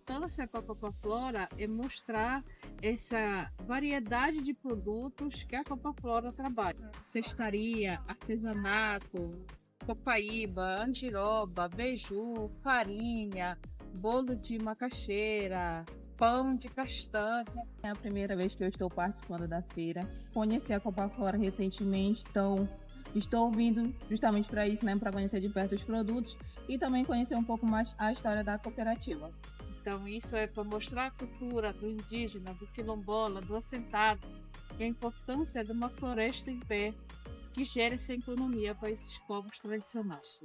importância com a Copaflora é mostrar essa variedade de produtos que a Copaflora trabalha. Cestaria, artesanato, copaíba, andiroba, beiju, farinha, bolo de macaxeira, pão de castanha. É a primeira vez que eu estou participando da feira. Conheci a Copaflora recentemente, então estou vindo justamente para isso, né, para conhecer de perto os produtos e também conhecer um pouco mais a história da cooperativa. Então isso é para mostrar a cultura do indígena, do quilombola, do assentado e a importância de uma floresta em pé que gera essa economia para esses povos tradicionais.